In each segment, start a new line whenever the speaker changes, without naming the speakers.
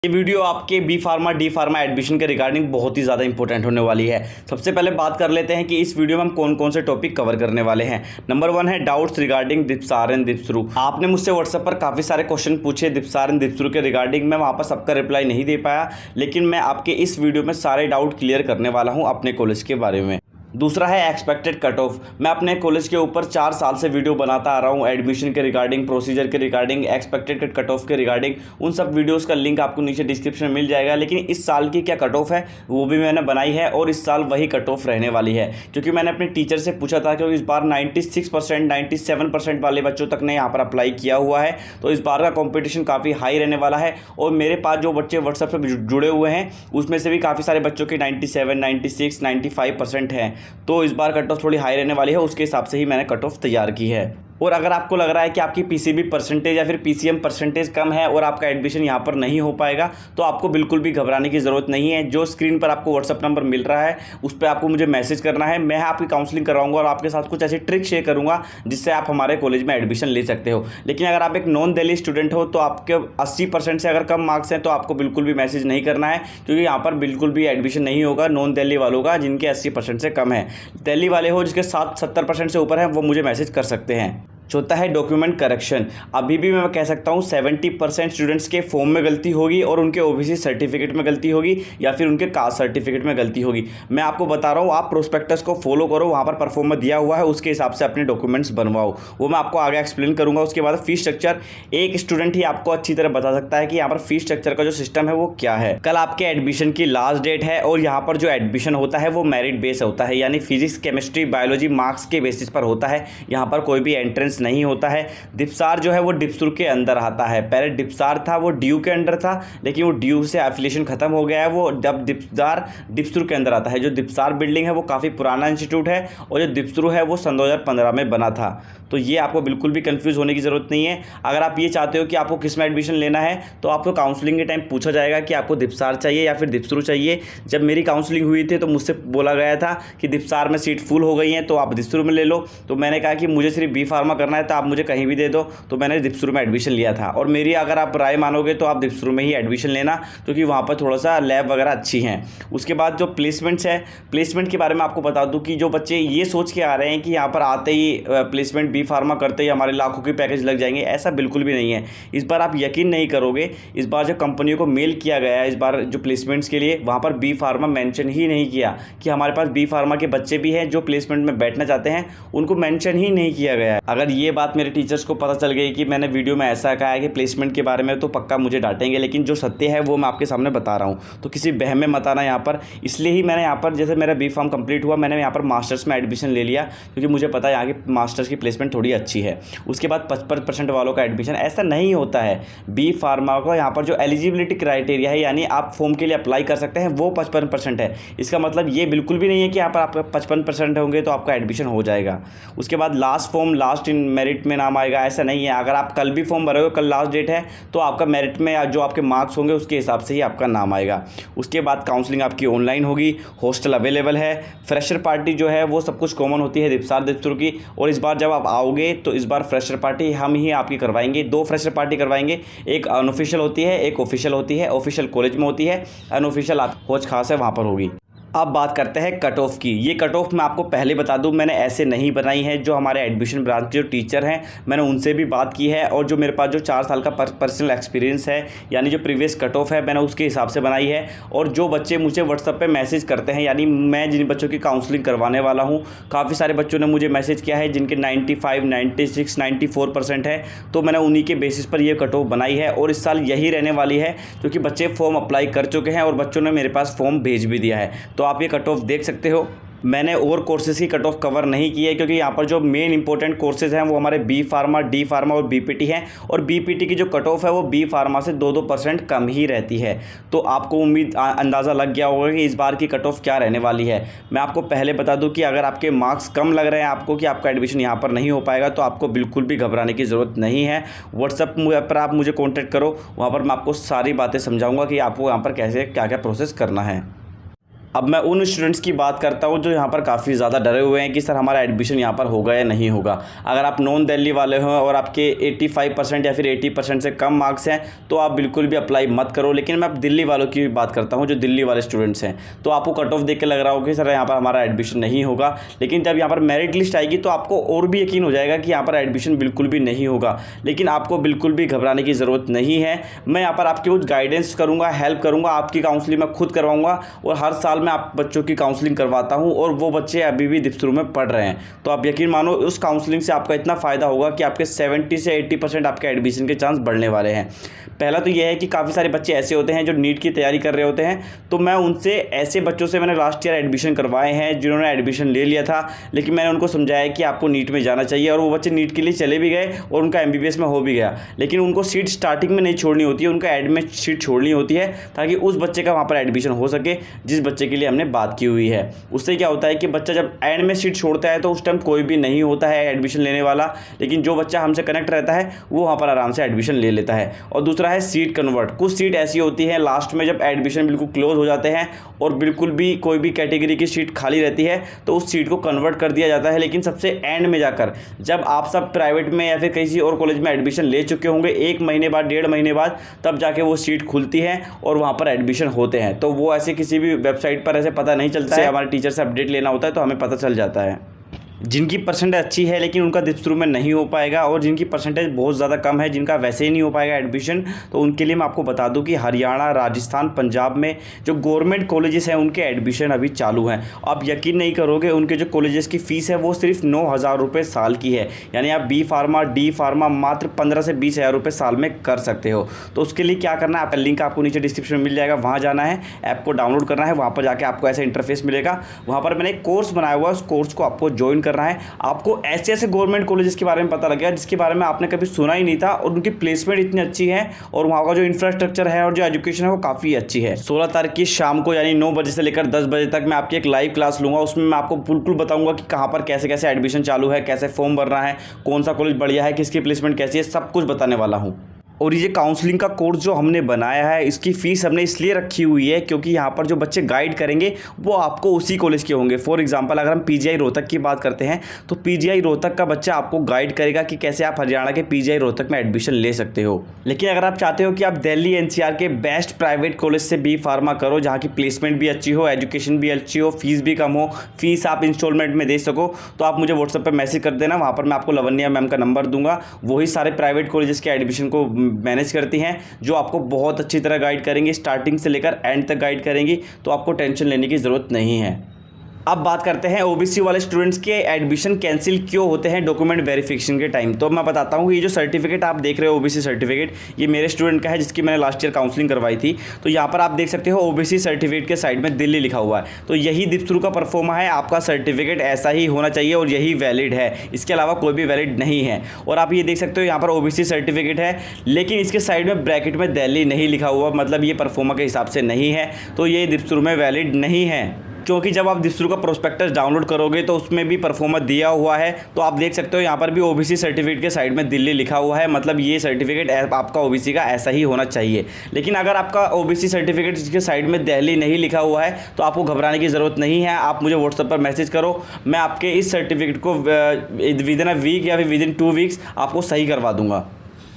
ये वीडियो आपके B Pharma D Pharma admission के रिगार्डिंग बहुत ही ज़्यादा इंपॉर्टेंट होने वाली है। सबसे पहले बात कर लेते हैं कि इस वीडियो में हम कौन कौन से टॉपिक कवर करने वाले हैं। नंबर 1 है डाउट्स रिगार्डिंग दीपसार एंड दीपसरू। आपने मुझसे व्हाट्सएप पर काफ़ी सारे क्वेश्चन पूछे दीपसार एंड दीपसरू के रिगार्डिंग। मैं वहाँ पर सबका रिप्लाई नहीं दे पाया, लेकिन मैं आपके इस वीडियो में सारे डाउट क्लियर करने वाला हूँ अपने कॉलेज के बारे में। दूसरा है एक्सपेक्टेड कट ऑफ। मैं अपने कॉलेज के ऊपर 4 साल से वीडियो बनाता आ रहा हूँ एडमिशन के रिगार्डिंग, प्रोसीजर के रिगार्डिंग, एक्सपेक्टेड कट ऑफ के रिगार्डिंग। उन सब वीडियोस का लिंक आपको नीचे डिस्क्रिप्शन में मिल जाएगा। लेकिन इस साल की क्या कट ऑफ है वो भी मैंने बनाई है और इस साल वही कट ऑफ रहने वाली है, क्योंकि मैंने अपने टीचर से पूछा था कि इस बार 96% 97% वाले बच्चों तक ने यहाँ पर अप्लाई किया हुआ है, तो इस बार का कॉम्पिटिशन काफ़ी हाई रहने वाला है। और मेरे पास जो बच्चे व्हाट्सएप पर जुड़े हुए हैं उसमें से भी काफ़ी सारे बच्चों की 97, 96, 95% हैं। तो इस बार कट ऑफ थोड़ी हाई रहने वाली है, उसके हिसाब से ही मैंने कट ऑफ तैयार की है। और अगर आपको लग रहा है कि आपकी पीसीबी परसेंटेज या फिर पीसीएम परसेंटेज कम है और आपका एडमिशन यहाँ पर नहीं हो पाएगा, तो आपको बिल्कुल भी घबराने की ज़रूरत नहीं है। जो स्क्रीन पर आपको व्हाट्सअप नंबर मिल रहा है उस पर आपको मुझे मैसेज करना है। मैं आपकी काउंसलिंग करवाऊंगा और आपके साथ कुछ ऐसी ट्रिक शेयर करूँगा जिससे आप हमारे कॉलेज में एडमिशन ले सकते हो। लेकिन अगर आप एक नॉन दिल्ली स्टूडेंट हो तो आपके 80% से अगर कम मार्क्स हैं तो आपको बिल्कुल भी मैसेज नहीं करना है, क्योंकि यहाँ पर बिल्कुल भी एडमिशन नहीं होगा नॉन दिल्ली वालों का जिनके 80% से कम है। दिल्ली वाले हो जिसके 70% से ऊपर है वो मुझे मैसेज कर सकते हैं। चौथा है डॉक्यूमेंट करेक्शन। अभी भी मैं कह सकता हूँ 70% स्टूडेंट्स के फॉर्म में गलती होगी और उनके ओबीसी सर्टिफिकेट में गलती होगी या फिर उनके कास्ट सर्टिफिकेट में गलती होगी। मैं आपको बता रहा हूँ, आप प्रोस्पेक्टस को फॉलो करो, वहाँ पर परफॉर्म दिया हुआ है, उसके हिसाब से अपने डॉक्यूमेंट्स बनवाओ। वो मैं आपको आगे एक्सप्लेन करूँगा। उसके बाद फीस स्ट्रक्चर, एक स्टूडेंट ही आपको अच्छी तरह बता सकता है कि यहाँ पर फीस स्ट्रक्चर का जो सिस्टम है वो क्या है। कल आपके एडमिशन की लास्ट डेट है और यहाँ पर जो एडमिशन होता है वो मेरिट बेस होता है, यानी फिजिक्स, केमिस्ट्री, बायोलॉजी मार्क्स के बेसिस पर होता है। यहाँ पर कोई भी एंट्रेंस नहीं होता है। दीपसार जो है वो डिप्सरू के अंदर आता है। पहले डिप्सार था वो ड्यू के अंडर था, लेकिन वो ड्यू से एफिलिएशन खत्म हो गया है। वो जब दीपसार डिप्सरू के अंदर आता है। जो दीपसार बिल्डिंग है वो काफ़ी पुराना इंस्टीट्यूट है और जो डिप्सरू है वो सन 2015 में बना था। तो ये आपको बिल्कुल भी कंफ्यूज होने की ज़रूरत नहीं है। अगर आप ये चाहते हो कि आपको किस में एडमिशन लेना है तो आपको काउंसलिंग के टाइम पूछा जाएगा कि आपको दीपसार चाहिए या फिर डिप्सरू चाहिए। जब मेरी काउंसलिंग हुई थी तो मुझसे बोला गया था कि दीपसार में सीट फुल हो गई हैं तो आप डिप्सरू में ले लो। तो मैंने कहा कि मुझे सिर्फ बी फार्मा करना है तो आप मुझे कहीं भी दे दो। तो मैंने डिप्सरू में एडमिशन लिया था। और मेरी अगर आप राय मानोगे तो आप डिप्सरू में ही एडमिशन लेना, क्योंकि वहाँ पर थोड़ा सा लैब वगैरह अच्छी हैं। उसके बाद जो प्लेसमेंट्स है, प्लेसमेंट के बारे में आपको बता दूं कि जो बच्चे ये सोच के आ रहे हैं कि यहाँ पर आते ही प्लेसमेंट बी फार्मा करते ही हमारे लाखों के पैकेज लग जाएंगे, ऐसा बिल्कुल भी नहीं है। इस बार आप यकीन नहीं करोगे, इस बार जो कंपनियों को मेल किया गया है इस बार जो प्लेसमेंट्स के लिए, वहाँ पर बी फार्मा मेंशन ही नहीं किया कि हमारे पास बी फार्मा के बच्चे भी हैं जो प्लेसमेंट में बैठना चाहते हैं, उनको मेंशन ही नहीं किया गया है। अगर ये बात मेरे टीचर्स को पता चल गई कि मैंने वीडियो में ऐसा कहा है कि प्लेसमेंट के बारे में, तो पक्का मुझे डांटेंगे। लेकिन जो सत्य है वो मैं आपके सामने बता रहा हूँ, तो किसी बहम में मत आना यहाँ पर। इसलिए ही मैंने यहाँ पर, जैसे मेरा बी फार्म कंप्लीट हुआ, मैंने यहाँ पर मास्टर्स में एडमिशन ले लिया, क्योंकि मुझे पता है यहाँ की मास्टर्स की प्लेसमेंट थोड़ी अच्छी है। उसके बाद 55% वालों का एडमिशन, ऐसा नहीं होता है। बी फार्मा को यहाँ पर जो एलिजिबिलिटी क्राइटेरिया है, यानी आप फॉर्म के लिए अप्लाई कर सकते हैं, वो 55% है। इसका मतलब ये बिल्कुल भी नहीं है कि यहाँ पर आपका 55% होंगे तो आपका एडमिशन हो जाएगा। उसके बाद last form last in merit में नाम आएगा, ऐसा नहीं है। अगर आप कल भी फॉर्म भरोगे, कल लास्ट डेट है, तो आपका मेरिट में जो आपके मार्क्स होंगे उसके हिसाब से ही आपका नाम आएगा। उसके बाद काउंसलिंग आपकी ऑनलाइन होगी, हॉस्टल अवेलेबल है, फ्रेशर पार्टी जो है वो सब कुछ कॉमन होती है दीपसार डिप्सरू की। और इस बार जब आप आओगे तो इस बार फ्रेशर पार्टी हम ही आपकी करवाएंगे। 2 फ्रेशर पार्टी करवाएंगे, एक अनऑफिशियल होती है, एक ऑफिशियल होती है। ऑफिशियल कॉलेज में होती है, अनऑफिशियल आप हौज खास है वहाँ पर होगी। अब बात करते हैं कट ऑफ की। ये कट ऑफ मैं आपको पहले बता दूं, मैंने ऐसे नहीं बनाई है। जो हमारे एडमिशन ब्रांच के जो टीचर हैं मैंने उनसे भी बात की है, और जो मेरे पास जो 4 साल का पर्सनल एक्सपीरियंस है, यानी जो प्रीवियस कट ऑफ है, मैंने उसके हिसाब से बनाई है। और जो बच्चे मुझे व्हाट्सएप पे मैसेज करते हैं, यानी मैं जिन बच्चों की काउंसलिंग करवाने वाला हूँ, काफ़ी सारे बच्चों ने मुझे मैसेज किया है जिनके 95, 96, 94% है। तो मैंने उन्हीं के बेसिस पर ये कट ऑफ बनाई है और इस साल यही रहने वाली है, क्योंकि बच्चे फॉर्म अप्लाई कर चुके हैं और बच्चों ने मेरे पास फॉर्म भेज भी दिया है। तो आप ये कट ऑफ देख सकते हो। मैंने और कोर्सेज़ की कट ऑफ कवर नहीं की है, क्योंकि यहाँ पर जो मेन इंपॉर्टेंट कोर्सेज़ हैं वो हमारे बी फार्मा, डी फार्मा और बीपीटी हैं। और बीपीटी की जो कट ऑफ है वो बी फार्मा से 2% कम ही रहती है। तो आपको उम्मीद अंदाज़ा लग गया होगा कि इस बार की कट ऑफ क्या रहने वाली है। मैं आपको पहले बता दूं कि अगर आपके मार्क्स कम लग रहे हैं आपको कि आपका एडमिशन यहाँ पर नहीं हो पाएगा, तो आपको बिल्कुल भी घबराने की ज़रूरत नहीं है। व्हाट्सएप पर आप मुझे कॉन्टैक्ट करो, वहाँ पर मैं आपको सारी बातें समझाऊँगा कि आपको यहाँ पर कैसे क्या क्या प्रोसेस करना है। अब मैं उन स्टूडेंट्स की बात करता हूँ जो यहाँ पर काफ़ी ज़्यादा डरे हुए हैं कि सर हमारा एडमिशन यहाँ पर होगा या नहीं होगा। अगर आप नॉन दिल्ली वाले हो और आपके 85% या फिर 80% से कम मार्क्स हैं तो आप बिल्कुल भी अप्लाई मत करो। लेकिन मैं अब दिल्ली वालों की बात करता हूँ, जो दिल्ली वाले स्टूडेंट्स हैं, तो आपको कट ऑफ देख के लग रहा होगा कि सर यहाँ पर हमारा एडमिशन नहीं होगा। लेकिन जब यहाँ पर मेरिट लिस्ट आएगी तो आपको और भी यकीन हो जाएगा कि यहाँ पर एडमिशन बिल्कुल भी नहीं होगा। लेकिन आपको बिल्कुल भी घबराने की ज़रूरत नहीं है। मैं यहाँ पर आपकी कुछ गाइडेंस करूँगा, हेल्प करूँगा, आपकी काउंसलिंग मैं खुद करवाऊँगा और हर साल मैं आप बच्चों की काउंसलिंग करवाता हूं और वो बच्चे अभी भी दीपसरू में पढ़ रहे हैं। तो आप यकीन मानो उस काउंसलिंग से आपका इतना फ़ायदा होगा कि आपके 70 से 80% आपके एडमिशन के चांस बढ़ने वाले हैं। पहला तो यह है कि काफ़ी सारे बच्चे ऐसे होते हैं जो नीट की तैयारी कर रहे होते हैं, तो मैं उनसे ऐसे बच्चों से मैंने लास्ट ईयर एडमिशन करवाए हैं जिन्होंने एडमिशन ले लिया था, लेकिन मैंने उनको समझाया कि आपको नीट में जाना चाहिए और वो बच्चे नीट के लिए चले भी गए और उनका MBBS में हो भी गया। लेकिन उनको सीट स्टार्टिंग में नहीं छोड़नी होती है, उनका एड में सीट छोड़नी होती है ताकि उस बच्चे का वहाँ पर एडमिशन हो सके जिस बच्चे के लिए हमने बात की हुई है। उससे क्या होता है कि बच्चा जब एंड में सीट छोड़ता है तो उस टाइम कोई भी नहीं होता है एडमिशन लेने वाला, लेकिन जो बच्चा हमसे कनेक्ट रहता है वो वहाँ पर आराम से एडमिशन ले लेता है। और दूसरा है सीट कन्वर्ट। कुछ सीट ऐसी होती है लास्ट में जब एडमिशन बिल्कुल क्लोज हो जाते हैं और बिल्कुल भी कोई भी कैटेगरी की सीट खाली रहती है तो उस सीट को कन्वर्ट कर दिया जाता है। लेकिन सबसे एंड में जाकर जब आप सब प्राइवेट में या फिर किसी और कॉलेज में एडमिशन ले चुके होंगे 1 महीने बाद, 1.5 महीने बाद, तब जाके वो सीट खुलती है और वहाँ पर एडमिशन होते हैं। तो वो ऐसे किसी भी वेबसाइट पर ऐसे पता नहीं चलता है, हमारे टीचर से अपडेट लेना होता है तो हमें पता चल जाता है। जिनकी परसेंटेज अच्छी है लेकिन उनका दीपसरू में नहीं हो पाएगा और जिनकी परसेंटेज बहुत ज़्यादा कम है, जिनका वैसे ही नहीं हो पाएगा एडमिशन, तो उनके लिए मैं आपको बता दूं कि हरियाणा, राजस्थान, पंजाब में जो गवर्नमेंट कॉलेजेस हैं उनके एडमिशन अभी चालू हैं। आप यकीन नहीं करोगे, उनके जो कॉलेजेस की फ़ीस है वो सिर्फ 9,000 रुपये साल की है। यानी आप B फार्मा, D फार्मा मात्र 15 से 20,000 रुपये साल में कर सकते हो। तो उसके लिए क्या करना है, आप लिंक आपको नीचे डिस्क्रिप्शन में मिल जाएगा, वहाँ जाना है, ऐप को डाउनलोड करना है, वहाँ पर जाकर आपको ऐसा इंटरफेस मिलेगा। वहाँ पर मैंने एक कोर्स बनाया हुआ है, उस कोर्स को आपको ज्वाइन करना है। आपको ऐसे ऐसे गवर्नमेंट कॉलेजेस के बारे में पता लगेगा जिसके बारे में आपने कभी सुना ही नहीं था और उनकी प्लेसमेंट इतनी अच्छी है और वहाँ का जो इंफ्रास्ट्रक्चर है और जो एजुकेशन है वो काफ़ी अच्छी है। 16 तारीख की शाम को यानी 9 बजे से लेकर 10 बजे तक मैं आपकी एक लाइव क्लास लूँगा। उसमें मैं आपको बिल्कुल बताऊँगा कि कहाँ पर कैसे कैसे एडमिशन चालू है, कैसे फॉर्म भरना है, कौन सा कॉलेज बढ़िया है, किसकी प्लेसमेंट कैसी है, सब कुछ बताने वाला हूँ। और ये काउंसलिंग का कोर्स जो हमने बनाया है इसकी फ़ीस हमने इसलिए रखी हुई है क्योंकि यहाँ पर जो बच्चे गाइड करेंगे वो आपको उसी कॉलेज के होंगे। फॉर एग्जांपल अगर हम PGI रोहतक की बात करते हैं तो PGI रोहतक का बच्चा आपको गाइड करेगा कि कैसे आप हरियाणा के PGI रोहतक में एडमिशन ले सकते हो। लेकिन अगर आप चाहते हो कि आप दिल्ली NCR के बेस्ट प्राइवेट कॉलेज से B फार्मा करो जहाँ की प्लेसमेंट भी अच्छी हो, एजुकेशन भी अच्छी हो, फीस भी कम हो, फीस आप इंस्टॉलमेंट में दे सको, तो आप मुझे व्हाट्सएप पर मैसेज कर देना। वहाँ पर मैं आपको लवन्या मैम का नंबर दूंगा, वही सारे प्राइवेट कॉलेजेस के एडमिशन को मैनेज करती हैं जो आपको बहुत अच्छी तरह गाइड करेंगे, स्टार्टिंग से लेकर एंड तक गाइड करेंगी। तो आपको टेंशन लेने की ज़रूरत नहीं है। अब बात करते हैं OBC वाले स्टूडेंट्स के एडमिशन कैंसिल क्यों होते हैं डॉक्यूमेंट वेरिफिकेशन के टाइम। तो मैं बताता हूँ, ये जो सर्टिफिकेट आप देख रहे हो OBC सर्टिफिकेट, ये मेरे स्टूडेंट का है जिसकी मैंने लास्ट ईयर काउंसलिंग करवाई थी। तो यहाँ पर आप देख सकते हो OBC सर्टिफिकेट के साइड में दिल्ली लिखा हुआ है, तो यही दीपसरू का परफॉर्मा है। आपका सर्टिफिकेट ऐसा ही होना चाहिए और यही वैलिड है, इसके अलावा कोई भी वैलिड नहीं है। और आप ये देख सकते हो यहाँ पर OBC सर्टिफिकेट है लेकिन इसके साइड में ब्रैकेट में दिल्ली नहीं लिखा हुआ, मतलब ये परफॉर्मा के हिसाब से नहीं है, तो ये दीपसरू में वैलिड नहीं है। क्योंकि जब आप दीपसरू का प्रोस्पेक्टस डाउनलोड करोगे तो उसमें भी परफॉर्मा दिया हुआ है। तो आप देख सकते हो यहाँ पर भी OBC सर्टिफिकेट के साइड में दिल्ली लिखा हुआ है, मतलब ये सर्टिफिकेट आपका OBC का ऐसा ही होना चाहिए। लेकिन अगर आपका OBC सर्टिफिकेट जिसके साइड में दिल्ली नहीं लिखा हुआ है तो आपको घबराने की ज़रूरत नहीं है। आप मुझे व्हाट्सएप पर मैसेज करो, मैं आपके इस सर्टिफिकेट को विद इन अ वीक या फिर विद इन 2 वीक्स आपको सही करवा दूँगा।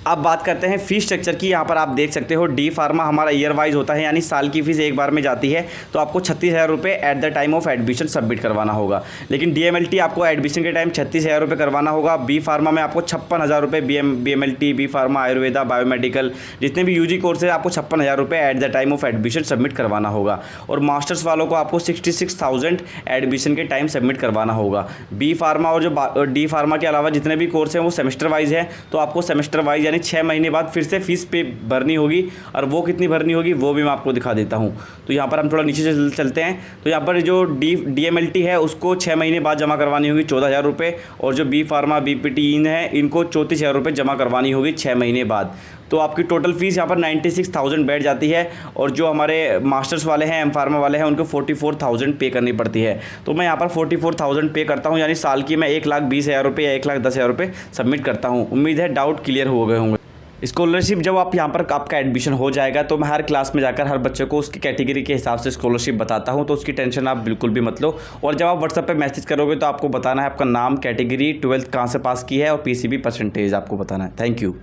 अब बात करते हैं फ़ीस स्ट्रक्चर की। यहाँ पर आप देख सकते हो D फार्मा हमारा ईयर वाइज होता है, यानी साल की फ़ीस एक बार में जाती है। तो आपको 36,000 रुपये at the time of admission submit करवाना होगा। लेकिन DMLT आपको एडमिशन के टाइम 36,000 रुपये करवाना होगा। B फार्मा में आपको 56,000 रुपये, BMLT, B pharma, Ayurveda, biomedical, जितने भी UG कोर्स है आपको 56,000 रुपये at the time of admission submit करवाना होगा। और मास्टर्स वालों को आपको 66,000 एडमिशन के टाइम सबमिट करवाना होगा। B फार्मा और जो D फार्मा के अलावा जितने भी कोर्स हैं वो सेमेस्टर वाइज है, तो आपको सेमेस्टर वाइज 6 महीने बाद फिर से फीस पे भरनी होगी। और वो कितनी भरनी होगी वो भी मैं आपको दिखा देता हूँ। तो यहाँ पर हम थोड़ा नीचे से चलते हैं। तो यहाँ पर जो DMLT है उसको 6 महीने बाद जमा करवानी होगी 14,000 रुपये, और जो B फार्मा, BPT इन है इनको 34,000 रुपये जमा करवानी होगी 6 महीने बाद। तो आपकी टोटल फीस यहाँ पर 96,000 बैठ जाती है। और जो हमारे मास्टर्स वाले हैं, M फार्मा वाले हैं, उनको 44,000 पे करनी पड़ती है। तो मैं यहाँ पर 44,000 पे करता हूँ, यानी साल की मैं 1,20,000 रुपये या 1,10,000 रुपये सबमिट करता हूँ। उम्मीद है डाउट क्लियर हो गए होंगे। स्कॉलरशिप जब आप यहाँ पर आपका एडमिशन हो जाएगा तो मैं हर क्लास में जाकर हर बच्चे को उसकी कैटेगरी के हिसाब से स्कॉलरशिप बताता हूँ, तो उसकी टेंशन आप बिल्कुल भी मत लो। और जब आप व्हाट्सएप पे मैसेज करोगे तो आपको बताना है आपका नाम, कैटेगरी, 12th कहाँ से पास की है और PCB परसेंटेज आपको बताना है। Thank you.